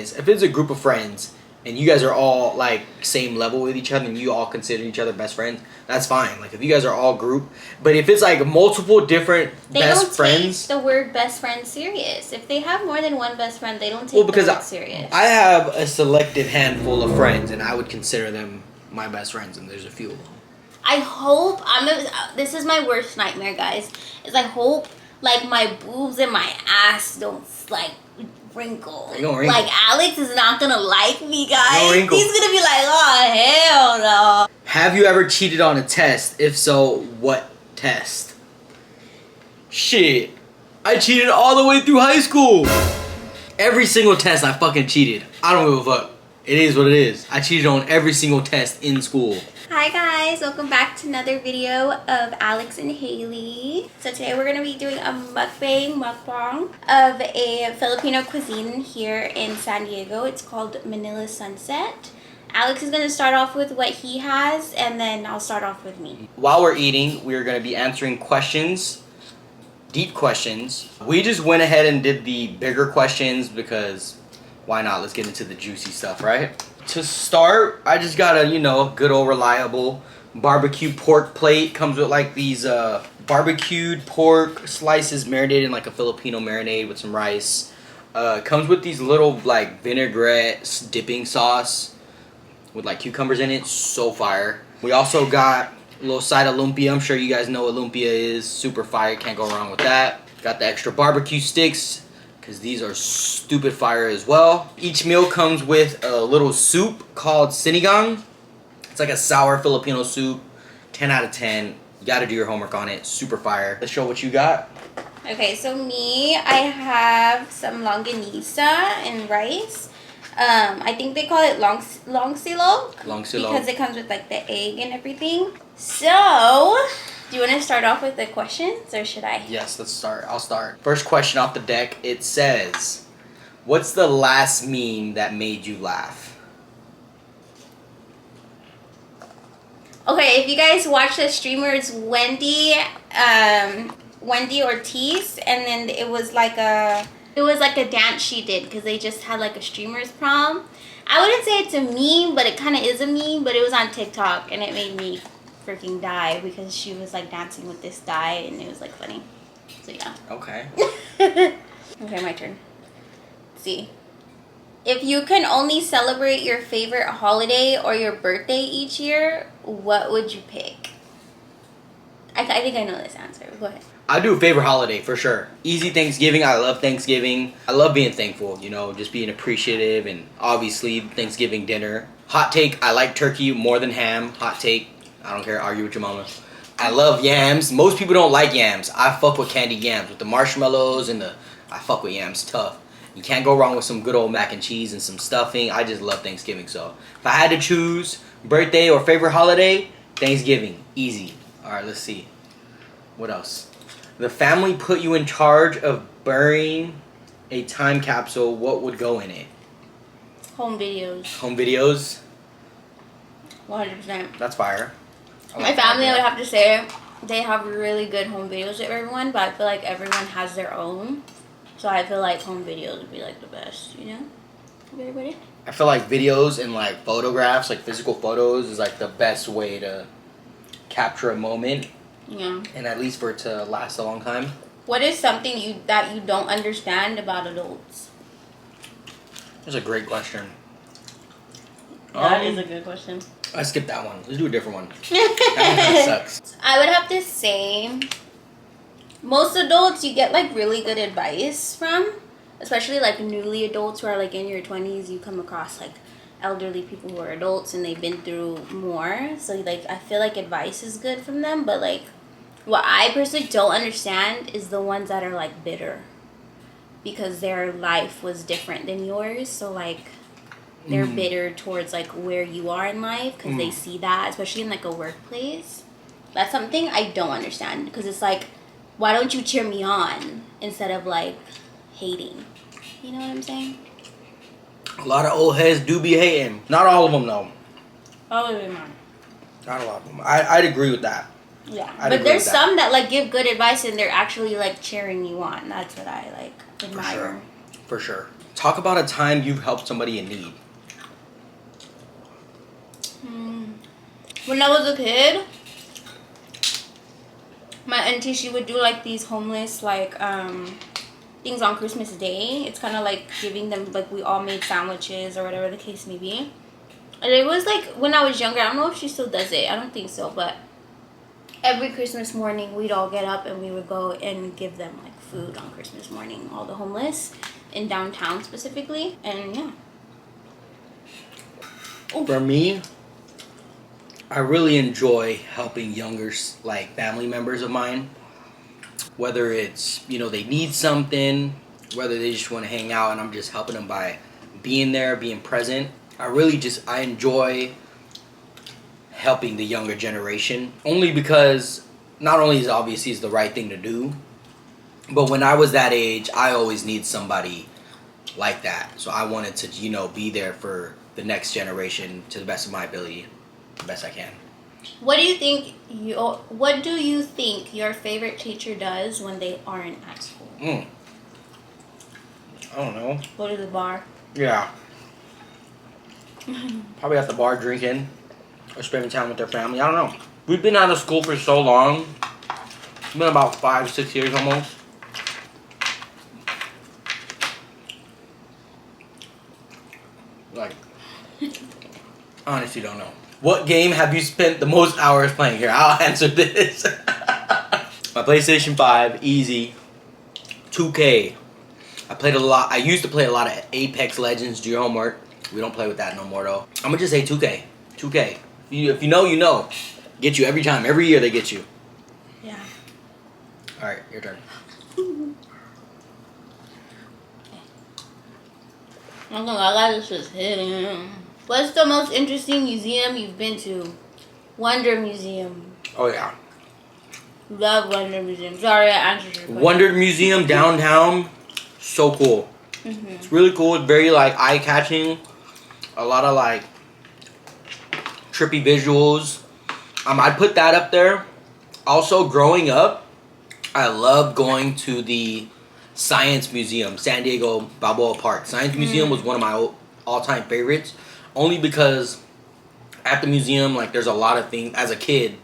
If it's a group of friends and you guys are all like same level with each other and you all consider each other best friends, that's fine. Like if you guys are all group, but if it's like multiple different best friends, they don't take the word best friend serious. If they have more than one best friend, they don't take the word serious. I have a selective handful of friends and I would consider them my best friends, and there's a few of them. I hope this is my worst nightmare, guys. Is I hope like my boobs and my ass don't like wrinkle. Like Alex is not gonna like me, guys. He's gonna be like, oh hell no. Have you ever cheated on a test? If so, what test? Shit, I cheated all the way through high school. Every single test I fucking cheated. I don't give a fuck. It is what it is. I cheated on every single test in school. Hi guys, welcome back to another video of Alex and Haley. So today we're going to be doing a mukbang of a Filipino cuisine here in San Diego. It's called Manila Sunset. Alex is going to start off with what he has, and then I'll start off with me. While we're eating, we're going to be answering questions, deep questions. We just went ahead and did the bigger questions because why not? Let's get into the juicy stuff, right? To start, I just got a, good old reliable barbecue pork plate. Comes with like these barbecued pork slices marinated in like a Filipino marinade with some rice. Comes with these little like vinaigrette dipping sauce with like cucumbers in it. So fire. We also got a little side of lumpia. I'm sure you guys know what lumpia is. Super fire. Can't go wrong with that. Got the extra barbecue sticks, because these are stupid fire as well. Each meal comes with a little soup called sinigang. It's like a sour Filipino soup. 10 out of 10. You gotta do your homework on it. Super fire. Let's show what you got. Okay, so me, I have some longanisa and rice. I think they call it long silog. Because it comes with like the egg and everything. So, do you want to start off with the questions, or should I? Yes, let's start. I'll start. First question off the deck. It says, what's the last meme that made you laugh? Okay, if you guys watch the streamer, it's Wendy Ortiz, and then it was like a dance she did because they just had like a streamer's prom. I wouldn't say it's a meme, but it kind of is a meme. But it was on TikTok, and it made me freaking die because she was like dancing with this guy, and it was like funny. So yeah. Okay. Okay, my turn. Let's see. If you can only celebrate your favorite holiday or your birthday each year, what would you pick? I think I know this answer. Go ahead. I do a favorite holiday for sure. Easy Thanksgiving. I love Thanksgiving. I love being thankful, just being appreciative, and obviously Thanksgiving dinner. Hot take, I like turkey more than ham. Hot take, I don't care, argue with your mama. I love yams. Most people don't like yams. I fuck with candied yams with the marshmallows and I fuck with yams tough. You can't go wrong with some good old mac and cheese and some stuffing. I just love Thanksgiving. So if I had to choose birthday or favorite holiday, Thanksgiving. Easy. Alright, let's see. What else? The family put you in charge of burying a time capsule. What would go in it? Home videos. Home videos? 100%. That's fire. My family, I would have to say, they have really good home videos of everyone, but I feel like everyone has their own. So I feel like home videos would be like the best, Everybody? I feel like videos and like photographs, like physical photos, is like the best way to capture a moment. Yeah. And at least for it to last a long time. What is something that you don't understand about adults? That's a great question. That is a good question. I skipped that one. Let's do a different one. That one kind of sucks. I would have to say, most adults you get like really good advice from, especially like newly adults who are like in your 20s. You come across like elderly people who are adults and they've been through more. So like I feel like advice is good from them, but like what I personally don't understand is the ones that are like bitter because their life was different than yours. So like they're bitter towards like where you are in life because they see that, especially in like a workplace. That's something I don't understand because it's like, why don't you cheer me on instead of like hating? You know what I'm saying? A lot of old heads do be hating. Not all of them though. All of them are. Not a lot of them. I'd agree with that. Yeah, but there's some that like give good advice and they're actually like cheering you on. That's what I like admire. For sure. Talk about a time you've helped somebody in need. When I was a kid, my auntie, she would do like these homeless like things on Christmas Day. It's kind of like giving them, like, we all made sandwiches or whatever the case may be. And it was like when I was younger. I don't know if she still does it. I don't think so, but every Christmas morning we'd all get up and we would go and give them like food on Christmas morning, all the homeless in downtown specifically. And yeah. For me, I really enjoy helping younger like family members of mine. Whether it's, you know, they need something, whether they just want to hang out and I'm just helping them by being there, being present. I enjoy helping the younger generation, only because not only is obviously it's the right thing to do, but when I was that age, I always need somebody like that. So I wanted to, you know, be there for the next generation to the best of my ability, the best I can. What do you think your favorite teacher does when they aren't at school? I don't know. Go to the bar. Yeah. Probably at the bar drinking or spending time with their family. I don't know. We've been out of school for so long. It's been about 5-6 years almost. Like, honestly don't know. What game have you spent the most hours playing? Here, I'll answer this. My PlayStation 5, easy. 2K. I played a lot. I used to play a lot of Apex Legends. Do your homework. We don't play with that no more though. I'm gonna just say 2K. 2K. If you know, you know. Get you every time. Every year they get you. Yeah. All right, your turn. I'm gonna lie, this was hitting. What's the most interesting museum you've been to? Wonder Museum. Oh yeah. Love Wonder Museum. Sorry, I answered your question. Wonder Museum downtown. So cool. It's really cool. It's very like eye-catching. A lot of like trippy visuals. I'd put that up there. Also, growing up, I loved going to the Science Museum, San Diego Balboa Park. Science Museum was one of my all-time favorites, only because at the museum, like, there's a lot of things. As a kid,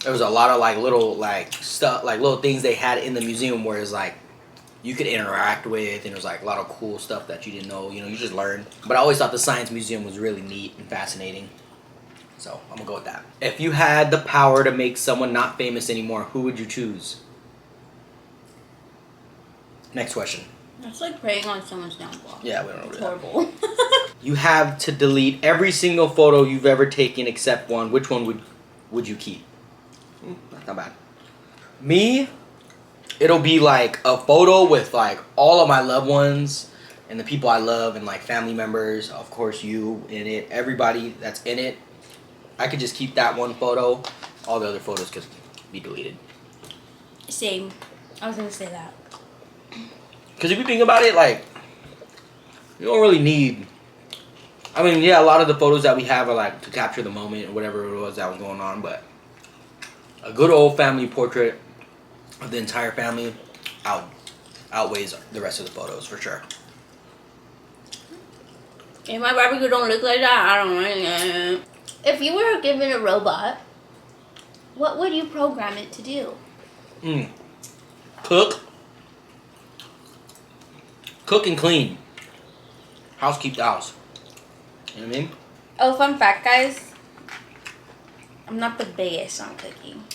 there was a lot of like little like stuff, like little things they had in the museum where it's like you could interact with, and there's like a lot of cool stuff that you didn't know. You know, you just learned. But I always thought the Science Museum was really neat and fascinating. So I'm gonna go with that. If you had the power to make someone not famous anymore, who would you choose? Next question. That's like preying on someone's downfall. Yeah, we don't know. It's horrible. You have to delete every single photo you've ever taken except one. Which one would you keep? Not bad. Me, it'll be like a photo with like all of my loved ones and the people I love and like family members. Of course, you in it. Everybody that's in it. I could just keep that one photo. All the other photos could be deleted. Same. I was gonna say that. Because if you think about it, like, you don't really need... I mean, yeah, a lot of the photos that we have are, like, to capture the moment or whatever it was that was going on, but a good old family portrait of the entire family outweighs the rest of the photos, for sure. If my barbecue don't look like that, I don't like it. If you were given a robot, what would you program it to do? Cook and clean. House keep the house. You know what I mean? Oh, fun fact, guys. I'm not the biggest on cooking.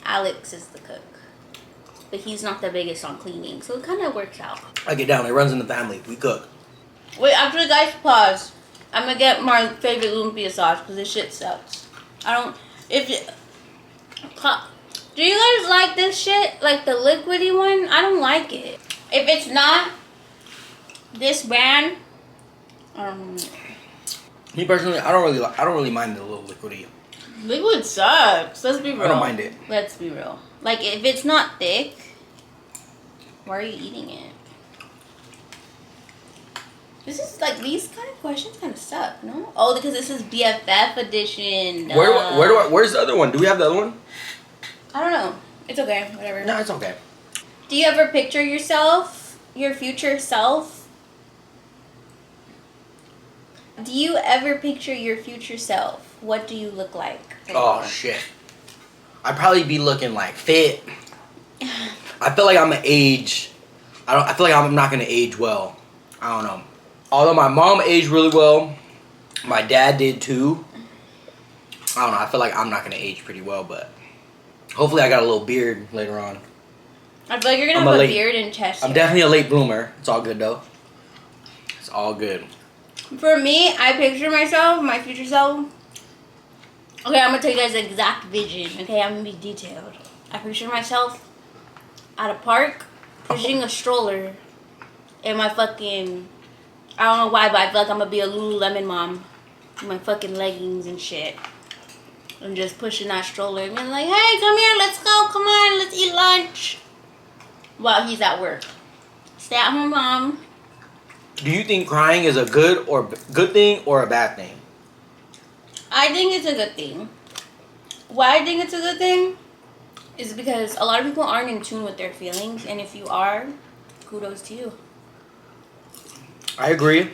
Alex is the cook. But he's not the biggest on cleaning, so it kind of works out. I get down. It runs in the family. We cook. Wait, after guys pause, I'm gonna get my favorite lumpia sauce because this shit sucks. Do you guys like this shit? Like the liquidy one? I don't like it. If it's not this brand, Me personally, I don't really mind the little liquidy. liquid sucks. Let's be real. I don't mind it. Let's be real. Like if it's not thick, why are you eating it? This is like, these kind of questions kind of suck, no? Oh, because this is BFF edition. Where's the other one? Do we have the other one? I don't know. It's okay. Whatever. No, it's okay. Do you ever picture yourself, your future self, Do you ever picture your future self? What do you look like? Oh shit. I'd probably be looking like fit. I feel like I'm gonna age. I feel like I'm not gonna age well. I don't know. Although my mom aged really well, my dad did too. I don't know. I feel like I'm not gonna age pretty well, but hopefully I got a little beard later on. I feel like you're gonna have a beard and chest hair. I'm definitely a late bloomer. It's all good though. It's all good. For me, I picture myself, my future self. Okay, I'm gonna tell you guys the exact vision. Okay, I'm gonna be detailed. I picture myself at a park, pushing a stroller, in my fucking, I don't know why, but I feel like I'm gonna be a Lululemon mom, in my fucking leggings and shit. I'm just pushing that stroller and being like, hey, come here, let's go, come on, let's eat lunch. While he's at work. Stay at home mom. Do you think crying is a good thing or a bad thing? I think it's a good thing. Why I think it's a good thing is because a lot of people aren't in tune with their feelings, and if you are, kudos to you. I agree.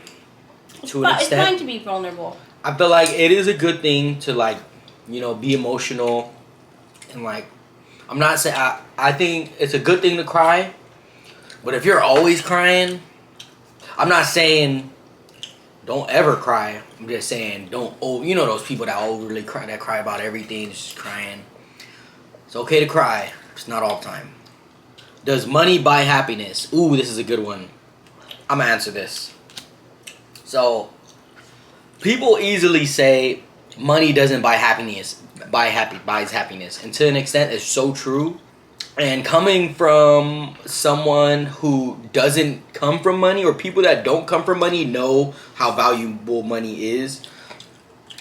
To an extent. It's fine to be vulnerable. I feel like it is a good thing to, like, you know, be emotional and, like, I'm not saying I think it's a good thing to cry, but if you're always crying, I'm not saying don't ever cry. I'm just saying don't. Oh, you know those people that overly cry, that cry about everything, just crying. It's okay to cry. It's not all the time. Does money buy happiness? Ooh, this is a good one. I'm gonna answer this. So, people easily say money doesn't buy happiness. Buys happiness, and to an extent, it's so true. And coming from someone who doesn't come from money, or people that don't come from money, know how valuable money is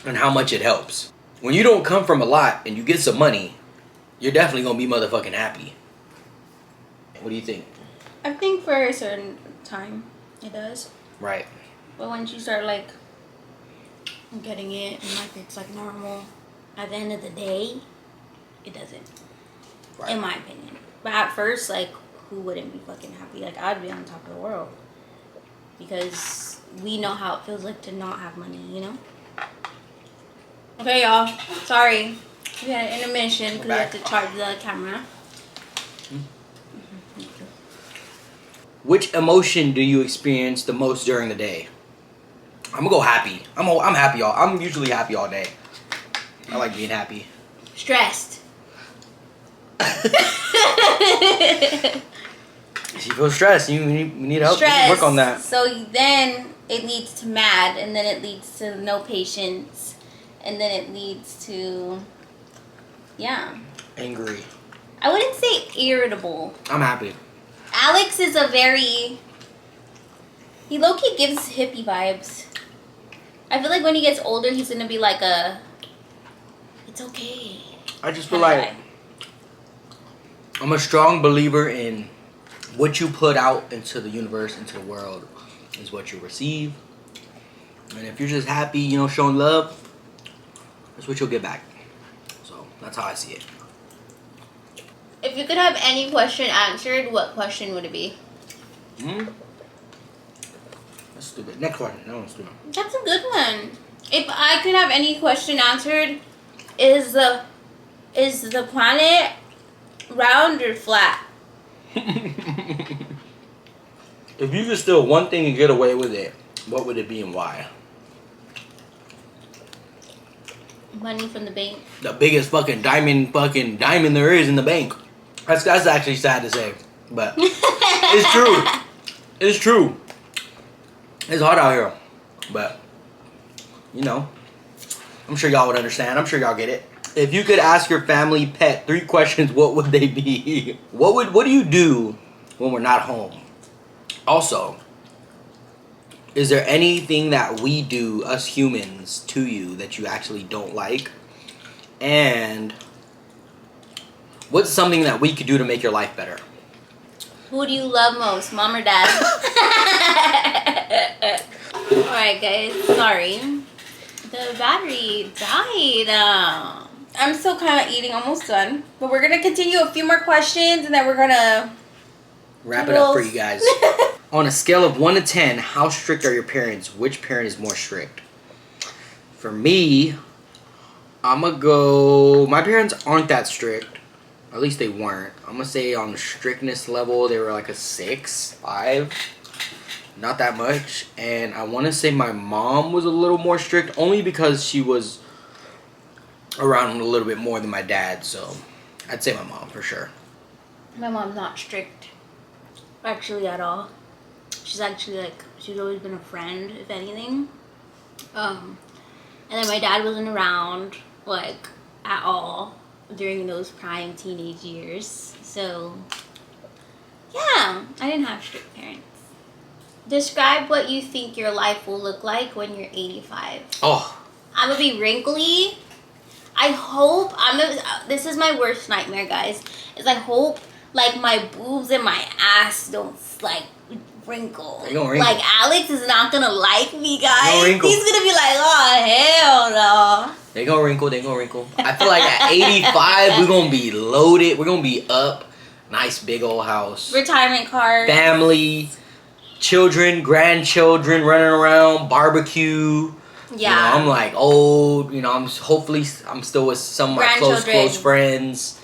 and how much it helps. When you don't come from a lot and you get some money, you're definitely gonna be motherfucking happy. What do you think? I think for a certain time it does. Right. But once you start like getting it and like it's like normal, at the end of the day, it doesn't. Right. In my opinion. But at first, like, who wouldn't be fucking happy? Like, I'd be on top of the world. Because we know how it feels like to not have money, you know? Okay, y'all. Sorry. We had an intermission because we had to charge the camera. Which emotion do you experience the most during the day? I'm gonna go happy. I'm happy all. I'm usually happy all day. I like being happy. Stressed. If you feel stressed, you need help. Stress. Work on that. So then it leads to mad, and then it leads to no patience, and then it leads to, yeah. Angry. I wouldn't say irritable. I'm happy. Alex is a very, he low-key gives hippie vibes. I feel like when he gets older, he's gonna be like it's okay. I just feel like I'm a strong believer in what you put out into the universe, into the world, is what you receive. And if you're just happy, you know, showing love, that's what you'll get back. So that's how I see it. If you could have any question answered, what question would it be? That's stupid. Next one. That one's stupid. That's a good one. If I could have any question answered, is the planet round or flat? If you could steal one thing and get away with it, what would it be and why? Money from the bank. The biggest fucking diamond there is in the bank. That's actually sad to say, but it's true. It's true. It's hard out here, but you know, I'm sure y'all would understand. I'm sure y'all get it. If you could ask your family pet 3 questions, what would they be? What do you do when we're not home? Also, is there anything that we do, us humans, to you that you actually don't like? And what's something that we could do to make your life better? Who do you love most, mom or dad? Alright guys, sorry. The battery died. I'm still kind of eating, almost done. But we're going to continue a few more questions and then we're going to wrap it up for you guys. On a scale of 1 to 10, how strict are your parents? Which parent is more strict? For me, I'm gonna go. My parents aren't that strict. At least they weren't. I'm gonna say on the strictness level, they were like a 6, 5. Not that much. And I want to say my mom was a little more strict, only because she was around a little bit more than my dad. So I'd say my mom for sure. My mom's not strict, actually, at all. She's actually like, she's always been a friend, if anything. And then my dad wasn't around, like, at all during those prime teenage years. So, yeah, I didn't have strict parents. Describe what you think your life will look like when you're 85. Oh. I'm gonna be wrinkly. I hope, this is my worst nightmare, guys, is I hope, like, my boobs and my ass don't, like, wrinkle. They gonna wrinkle. Like, Alex is not gonna like me, guys. They gonna wrinkle. He's gonna be like, oh, hell no. They gonna wrinkle, they gonna wrinkle. I feel like at 85, we're gonna be loaded. We're gonna be up. Nice big old house. Retirement card. Family. Children, grandchildren running around. Barbecue. Yeah. You know, I'm like old. You know, I'm still with some of my close friends.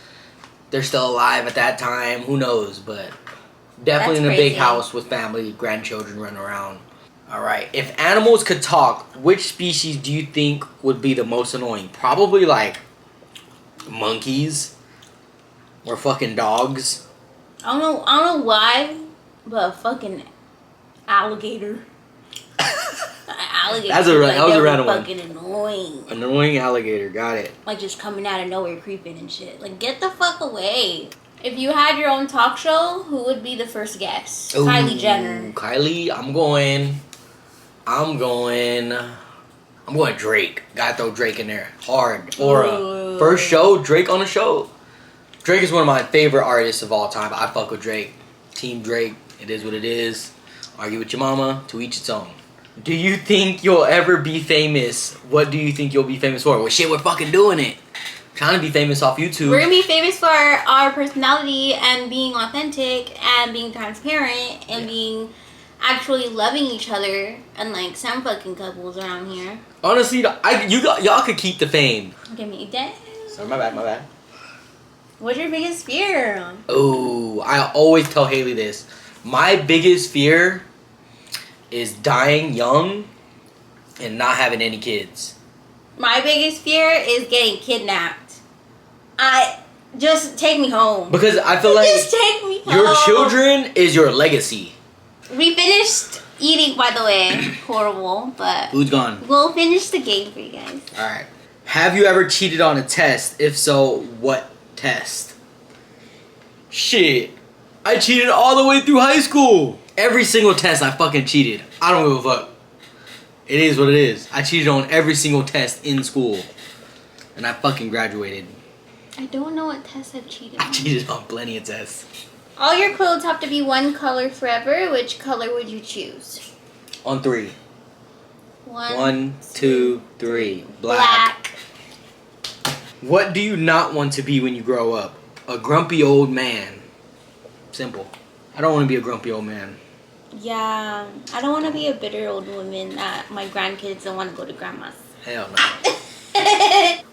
They're still alive at that time. Who knows? But definitely in a big house with family, grandchildren running around. All right. If animals could talk, which species do you think would be the most annoying? Probably like monkeys or fucking dogs. I don't know why, but a fucking alligator. Alligator. That was a random one. Fucking annoying. Annoying alligator. Got it. Like just coming out of nowhere, creeping and shit. Like get the fuck away. If you had your own talk show, who would be the first guest? Ooh, Kylie Jenner. Kylie, I'm going Drake. Gotta throw Drake in there. Hard. Aura. First show, Drake on the show. Drake is one of my favorite artists of all time. I fuck with Drake. Team Drake. It is what it is. Argue with your mama. To each its own. Do you think you'll ever be famous? What do you think you'll be famous for? Well, shit, we're fucking doing it. Trying to be famous off YouTube. We're gonna be famous for our personality and being authentic and being transparent and being actually loving each other and like some fucking couples around here. Honestly, y'all could keep the fame. Give me that. Sorry, my bad. What's your biggest fear? Oh, I always tell Haley this. My biggest fear is dying young and not having any kids. My biggest fear is getting kidnapped. Just take me home. Because I feel like just take me home. Your children is your legacy. We finished eating, by the way. Horrible, but food's gone. We'll finish the game for you guys. Alright. Have you ever cheated on a test? If so, what test? Shit. I cheated all the way through high school. Every single test I fucking cheated. I don't give a fuck. It is what it is. I cheated on every single test in school. And I fucking graduated. I don't know what tests I've cheated on. I cheated on plenty of tests. All your clothes have to be one color forever. Which color would you choose? On 3. One, 2, 3. Black. What do you not want to be when you grow up? A grumpy old man. Simple. I don't want to be a grumpy old man. Yeah, I don't want to be a bitter old woman that my grandkids don't want to go to grandma's. Hell no.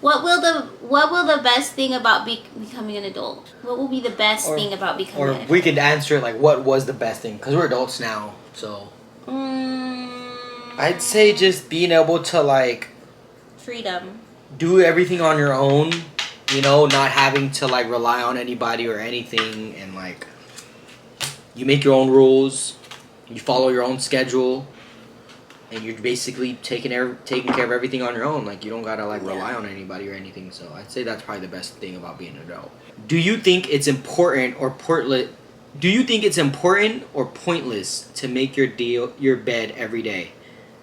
What will the best thing about becoming an adult? What will be the best thing about becoming an adult? Or we could answer it like, what was the best thing? Because we're adults now, so. I'd say just being able to like. Freedom. Do everything on your own. You know, not having to like rely on anybody or anything, and like. You make your own rules. You follow your own schedule. And you're basically taking care of everything on your own. Like, you don't gotta, like, rely on anybody or anything. So, I'd say that's probably the best thing about being an adult. Do you think it's important or pointless to make your bed every day?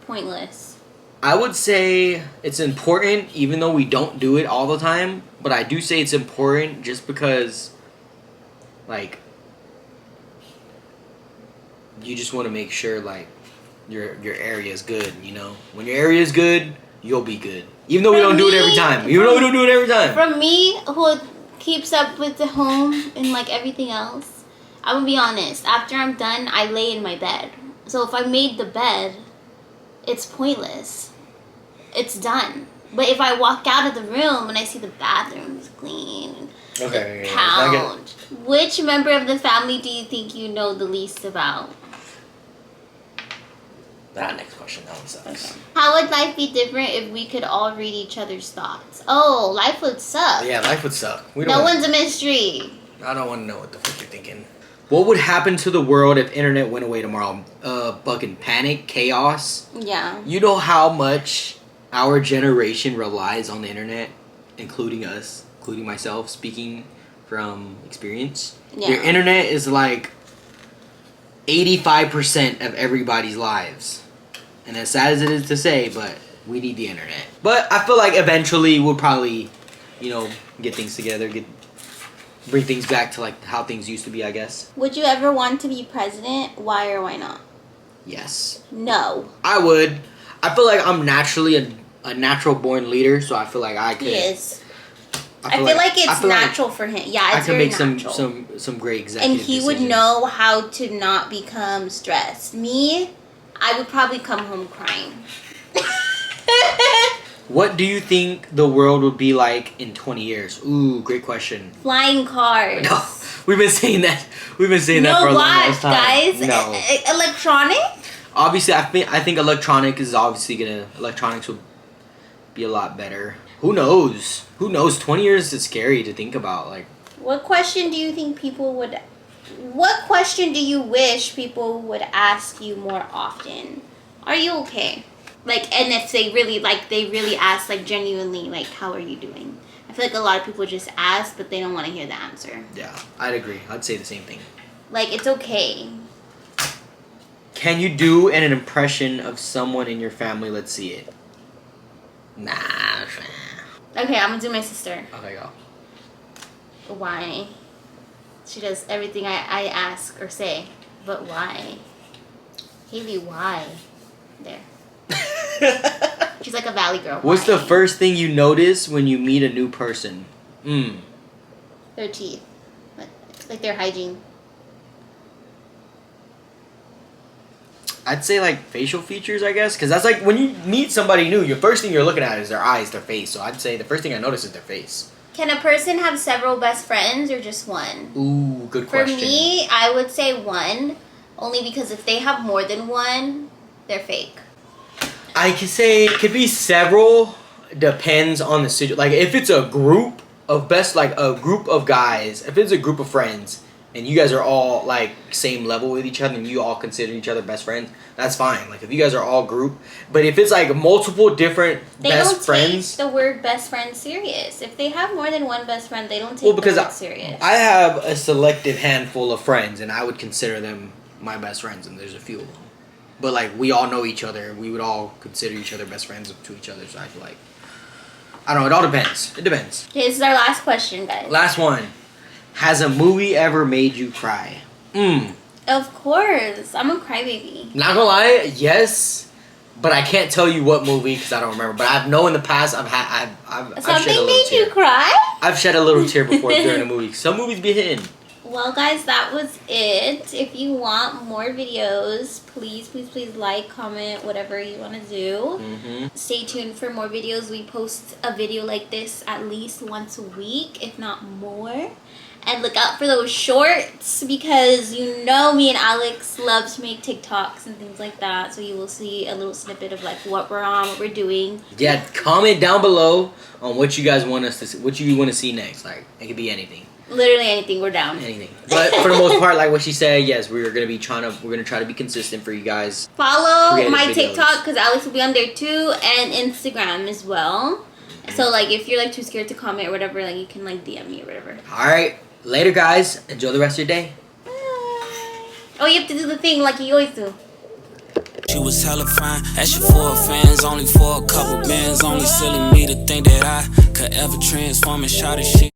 Pointless. I would say it's important, even though we don't do it all the time. But I do say it's important just because, like, you just want to make sure, like, your area is good, you know? When your area is good, you'll be good. Even though we don't do it every time. From me, who keeps up with the home and, like, everything else, I'm gonna be honest. After I'm done, I lay in my bed. So if I made the bed, it's pointless. it's done. But if I walk out of the room and I see the bathroom's clean, okay, the couch, which member of the family do you think you know the least about? Next question. That one sucks. Okay. How would life be different if we could all read each other's thoughts? Oh, life would suck. Yeah, life would suck. No one's a mystery. I don't want to know what the fuck you're thinking. What would happen to the world if internet went away tomorrow? Fucking panic, chaos. Yeah. You know how much our generation relies on the internet, including us, including myself, speaking from experience. Yeah. Your internet is like 85% of everybody's lives. And as sad as it is to say, but we need the internet. But I feel like eventually we'll probably, you know, get things together, bring things back to like how things used to be, I guess. Would you ever want to be president? Why or why not? Yes. No. I would. I feel like I'm naturally a natural born leader, so I feel like I could. He is. I feel like it's natural for him. Yeah, it's very natural. I can make some great executive and he decisions. would know how to not become stressed. Me, I would probably come home crying. What do you think the world would be like in 20 years? Ooh, great question. Flying cars. No, we've been saying that. We've been saying that for a long time. Guys. No. Electronic? Obviously, I think electronics would be a lot better. Who knows? 20 years is scary to think about. Like, what question do you wish people would ask you more often? Are you okay? Like, and if they really ask, like, genuinely, like, how are you doing? I feel like a lot of people just ask, but they don't want to hear the answer. Yeah, I'd agree. I'd say the same thing. Like, it's okay. Can you do an impression of someone in your family? Let's see it. Nah. Okay, I'm gonna do my sister. Okay, go. Why? She does everything I ask or say. But why? Haley, why? There. She's like a valley girl. What's why? the first thing you notice when you meet a new person? Their teeth. Like their hygiene. I'd say like facial features, I guess, because that's like when you meet somebody new, your first thing you're looking at is their eyes, their face. So I'd say the first thing I notice is their face. Can a person have several best friends or just one? Ooh, good question. For me, I would say one, only because if they have more than one, they're fake. I could say it could be several. Depends on the situation. Like if it's a group of a group of guys, if it's a group of friends, and you guys are all like same level with each other and you all consider each other best friends, that's fine. Like if you guys are all group, but if it's like multiple different best friends, they don't take the word best friend serious. If they have more than one best friend, they don't take the word serious. I have a selective handful of friends and I would consider them my best friends, and there's a few of them. But like we all know each other, we would all consider each other best friends to each other. So I feel like, I don't know, it all depends. It depends. Okay, this is our last question, guys. Last one. Has a movie ever made you cry? Of course. I'm a crybaby. Not gonna lie, yes, but I can't tell you what movie because I don't remember. But I know in the past I've shed a little Something made you cry? I've shed a little tear before during a movie. Some movies be hitting. Well, guys, that was it. If you want more videos, please like, comment, whatever you want to do. Stay tuned for more videos. We post a video like this at least once a week, if not more. And look out for those shorts because you know me and Alex love to make TikToks and things like that. So you will see a little snippet of like what we're on, what we're doing. Yeah, comment down below on what you guys want us to see, what you want to see next. Like it could be anything. Literally anything, we're down. Anything. But for the most part, like what she said, yes, we're gonna try to be consistent for you guys. Follow my TikTok because Alex will be on there too, and Instagram as well. So like if you're like too scared to comment or whatever, like you can like DM me or whatever. Alright. Later, guys. Enjoy the rest of your day. Bye. Oh, you have to do the thing like you always do. She was hella fine, asking for fans, only for a couple bands. Only silly me to think that I could ever transform and shout shit.